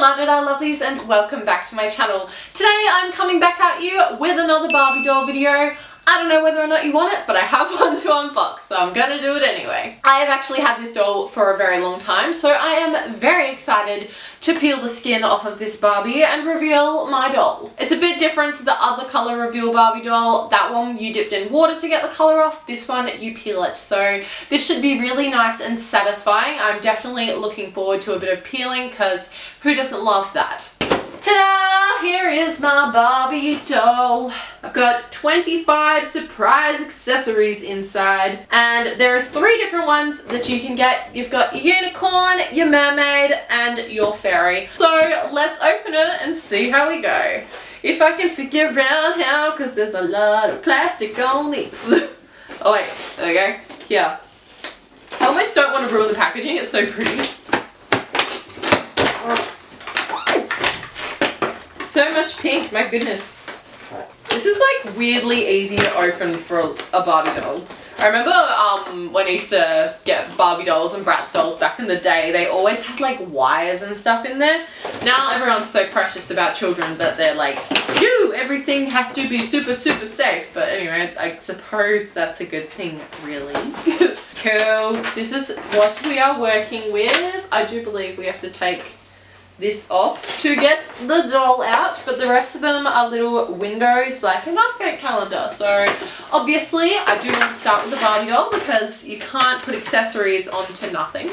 Ladada lovelies, and welcome back to my channel. Today I'm coming back at you with another Barbie doll video. I don't know whether or not you want it, but I have one to unbox, so I'm gonna do it anyway. I have actually had this doll for a very long time, so I am very excited to peel the skin off of this Barbie and reveal my doll. It's a bit different to the other color reveal Barbie doll. That one you dipped in water to get the color off. This one you peel it. So this should be really nice and satisfying. I'm definitely looking forward to a bit of peeling because who doesn't love that? Ta-da! Here is my Barbie doll. I've got 25 surprise accessories inside, and there's 3 different ones that you can get. You've got your unicorn, your mermaid, and your fairy. So let's open it and see how we go. If I can figure out how, because there's a lot of plastic on these. Oh wait, there we go. Here. I almost don't want to ruin the packaging, it's so pretty. So much pink, my goodness. This is like weirdly easy to open for a Barbie doll. I remember when I used to get Barbie dolls and Bratz dolls back in the day, they always had like wires and stuff in there. Now everyone's so precious about children that they're like, phew, everything has to be super safe. But anyway, I suppose that's a good thing, really. Cool. This is what we are working with. I do believe we have to take this off to get the doll out, but the rest of them are little windows like a advent calendar. So obviously I do want to start with the Barbie doll because you can't put accessories onto nothing.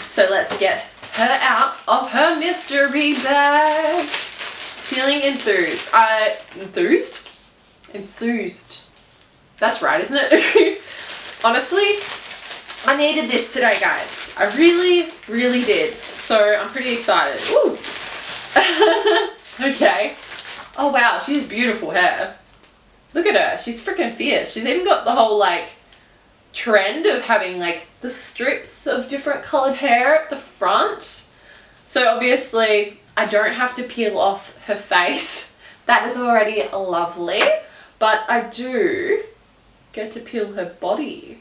So let's get her out of her mystery bag. Feeling enthused. Enthused. That's right, isn't it? Honestly, I needed this today, guys. I really did. So I'm pretty excited. Ooh. Okay. Oh wow, she has beautiful hair. Look at her. She's freaking fierce. She's even got the whole like trend of having like the strips of different colored hair at the front. So obviously I don't have to peel off her face. That is already lovely. But I do get to peel her body.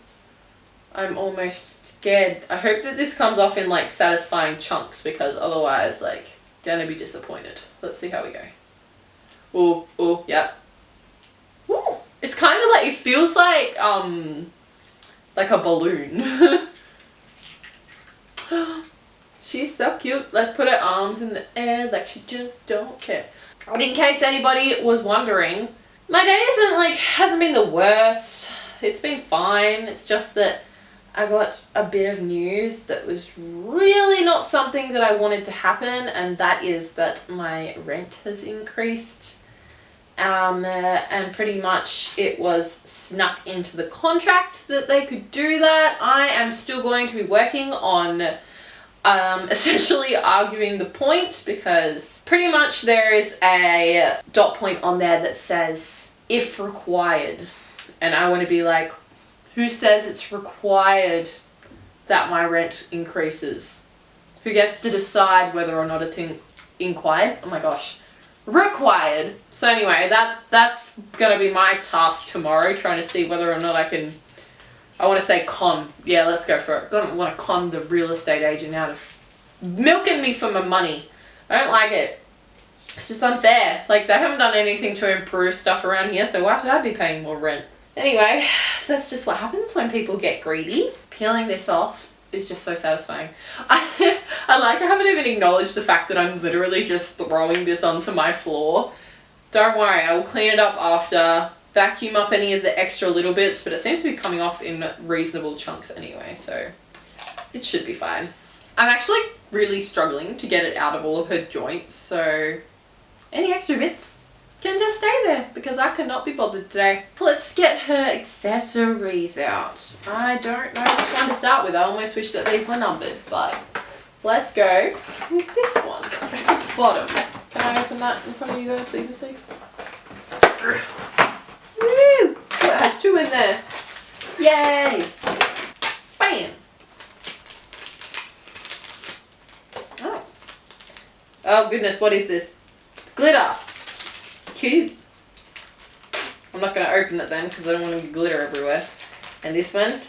I'm almost scared. I hope that this comes off in like satisfying chunks because otherwise like gonna be disappointed. Let's see how we go. Ooh, yeah. Ooh. It's kind of like, it feels like a balloon. She's so cute. Let's put her arms in the air like she just don't care. And in case anybody was wondering, my day hasn't been the worst. It's been fine. It's just that I got a bit of news that was really not something that I wanted to happen, and that is that my rent has increased. And pretty much it was snuck into the contract that they could do that. I am still going to be working on essentially arguing the point, because pretty much there is a dot point on there that says if required, and I want to be like, who says it's required that my rent increases? Who gets to decide whether or not it's inquired? Oh my gosh. Required. So anyway, that's gonna be my task tomorrow, trying to see whether or not I can, I want to say con. Yeah, let's go for it. I don't want to con the real estate agent out of milking me for my money. I don't like it. It's just unfair. Like, they haven't done anything to improve stuff around here, so why should I be paying more rent? Anyway, that's just what happens when people get greedy. Peeling this off is just so satisfying. I haven't even acknowledged the fact that I'm literally just throwing this onto my floor. Don't worry, I will clean it up after, vacuum up any of the extra little bits, but it seems to be coming off in reasonable chunks anyway, so it should be fine. I'm actually really struggling to get it out of all of her joints, so any extra bits can just stay there because I cannot be bothered today. Let's get her accessories out. I don't know which one to start with. I almost wish that these were numbered, but let's go with this one. Bottom. Can I open that in front of you guys so you can see? Woo! It has 2 in there. Yay! Bam! Oh. Oh goodness, what is this? Glitter. Cute. I'm not going to open it then because I don't want to be glitter everywhere. And this one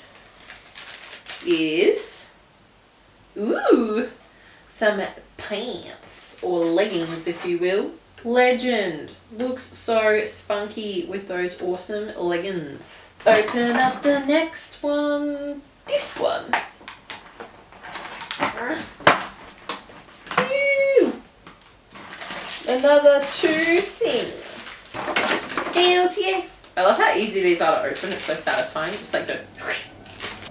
is, ooh, some pants, or leggings if you will. Legend. Looks so spunky with those awesome leggings. Open up the next one. This one. Ew. Another 2 things. Hells yeah. I love how easy these are to open. It's so satisfying. Just like the...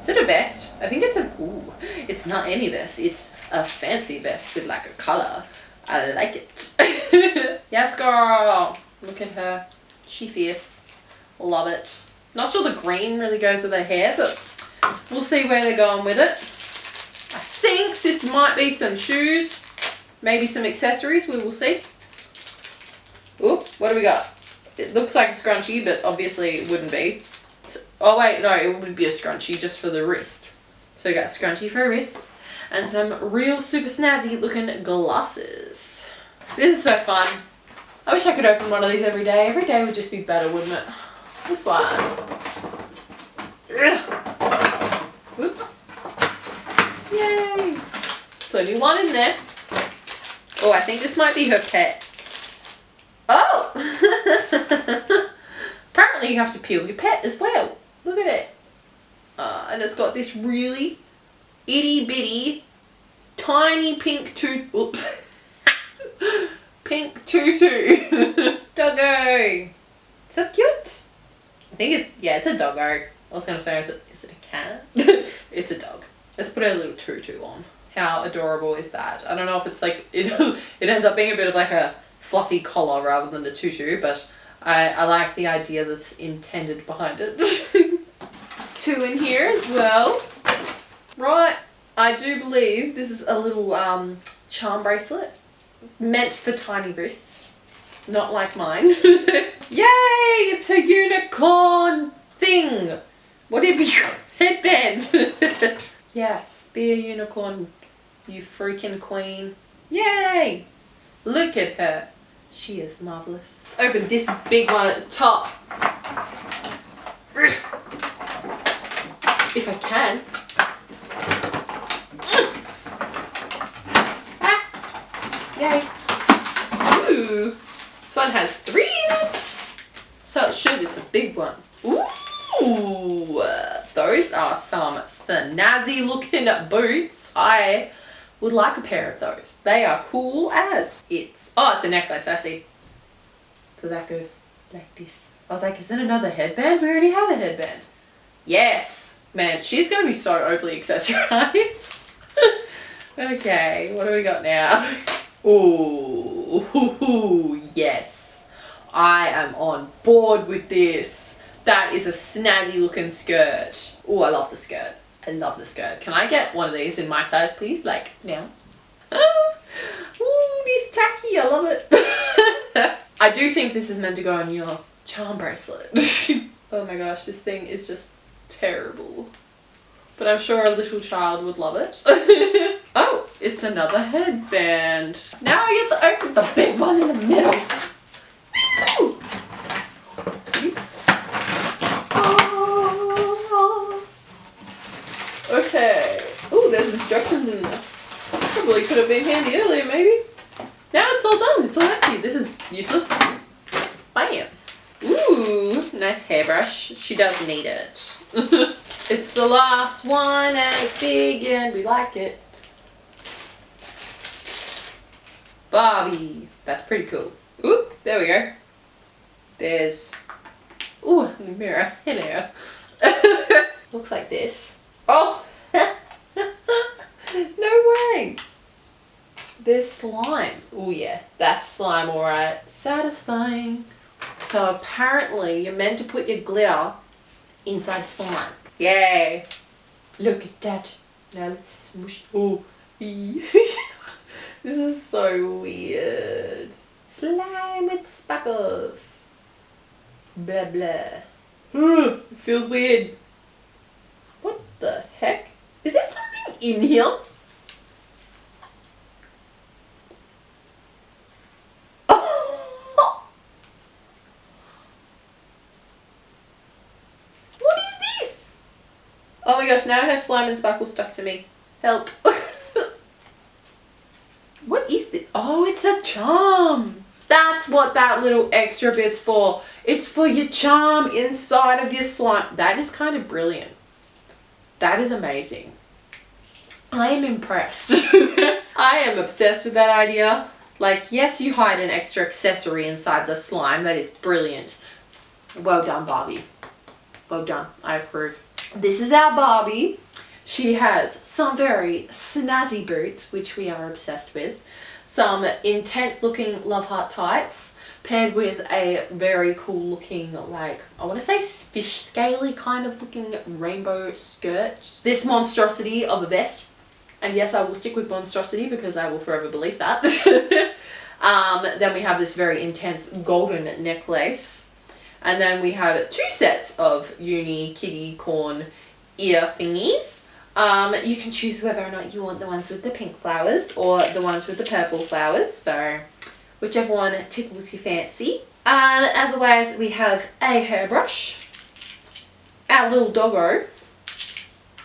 Is it a vest? I think it's a... Ooh. It's not any vest. It's a fancy vest with like a color. I like it. Yes, girl. Look at her. She fierce. Love it. Not sure the green really goes with her hair, but we'll see where they're going with it. I think this might be some shoes. Maybe some accessories. We will see. Ooh, what do we got? It looks like a scrunchie, but obviously it wouldn't be. Oh wait, no, it would be a scrunchie just for the wrist. So we got a scrunchie for a wrist. And some real super snazzy looking glasses. This is so fun. I wish I could open one of these every day. Every day would just be better, wouldn't it? This one. Whoops. Yay. Plenty one in there. Oh, I think this might be her pet. Oh! Apparently you have to peel your pet as well. Look at it. And it's got this really itty bitty tiny pink oops. Pink tutu. Doggo. So cute. I think it's, yeah, it's a doggo. I was going to say, is it a cat? It's a dog. Let's put a little tutu on. How adorable is that? I don't know if it's like, it ends up being a bit of like a fluffy collar rather than a tutu, but I like the idea that's intended behind it. 2 in here as well. Right, I do believe this is a little charm bracelet meant for tiny wrists, not like mine. Yay, it's a unicorn thing. Whatever your headband. Yes, be a unicorn, you freaking queen. Yay, look at her. She is marvelous. Let's open this big one at the top. If I can. Yay. Ooh. This one has 3 in it. So it should, it's a big one. Ooh. Those are some snazzy looking boots. I would like a pair of those. They are cool as. It's a necklace, I see. So that goes like this. I was like, is it another headband? We already have a headband. Yes. Man, she's going to be so overly accessorized. Okay, what do we got now? Ooh, yes. I am on board with this. That is a snazzy looking skirt. Ooh, I love the skirt. I love the skirt. Can I get one of these in my size, please? Like, now. Ooh, this tacky. I love it. I do think this is meant to go on your charm bracelet. Oh my gosh, this thing is just terrible. But I'm sure a little child would love it. Oh, it's another headband. Now I get to open the big one in the middle. Woo! Oh. Okay. Oh, there's instructions in there. Probably could have been handy earlier, maybe. Now it's all done. It's all empty. This is useless. Bam. Ooh, nice hairbrush. She does need it. It's the last one and it's big and we like it. Barbie. That's pretty cool. Ooh, there we go. There's... Ooh, the mirror. Hello. Looks like this. Oh! No way! There's slime. Oh yeah, that's slime, alright. Satisfying. So apparently you're meant to put your glitter inside slime. Yay! Look at that. Now let's smush. Oh, this is so weird. Slime with sparkles. Blah blah. It feels weird. What the heck? Is there something in here? Oh my gosh, now I have slime and sparkle stuck to me. Help. What Oh, it's a charm. That's what that little extra bit's for. It's for your charm inside of your slime. That is kind of brilliant. That is amazing. I am impressed. I am obsessed with that idea. Like, yes, you hide an extra accessory inside the slime. That is brilliant. Well done, Barbie. Well done. I approve. This is our Barbie. She has some very snazzy boots, which we are obsessed with. Some intense looking love heart tights, paired with a very cool looking, like, I want to say fish scaly kind of looking rainbow skirt. This monstrosity of a vest. And yes, I will stick with monstrosity because I will forever believe that. Then we have this very intense golden necklace. And then we have 2 sets of uni kitty corn ear thingies. You can choose whether or not you want the ones with the pink flowers or the ones with the purple flowers. So whichever one tickles your fancy. Otherwise, we have a hairbrush. Our little doggo.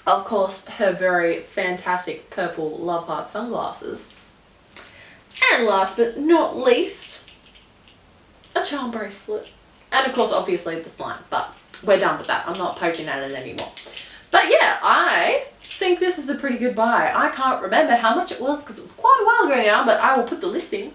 Of course, her very fantastic purple love heart sunglasses. And last but not least, a charm bracelet. And of course, obviously the slime, but we're done with that. I'm not poking at it anymore. But yeah, I think this is a pretty good buy. I can't remember how much it was because it was quite a while ago now, but I will put the listing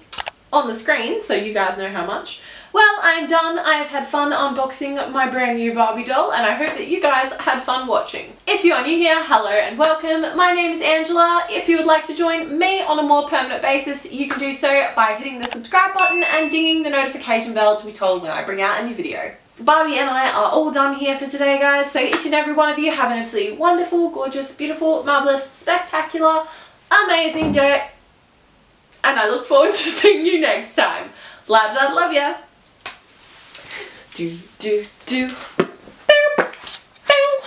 on the screen so you guys know how much. Well, I'm done. I have had fun unboxing my brand new Barbie doll, and I hope that you guys had fun watching. If you are new here, hello and welcome. My name is Angela. If you would like to join me on a more permanent basis, you can do so by hitting the subscribe button and dinging the notification bell to be told when I bring out a new video. Barbie and I are all done here for today, guys, so each and every one of you have an absolutely wonderful, gorgeous, beautiful, marvelous, spectacular, amazing day, and I look forward to seeing you next time. Ladada, love ya. Do, do, do. Bow, bow.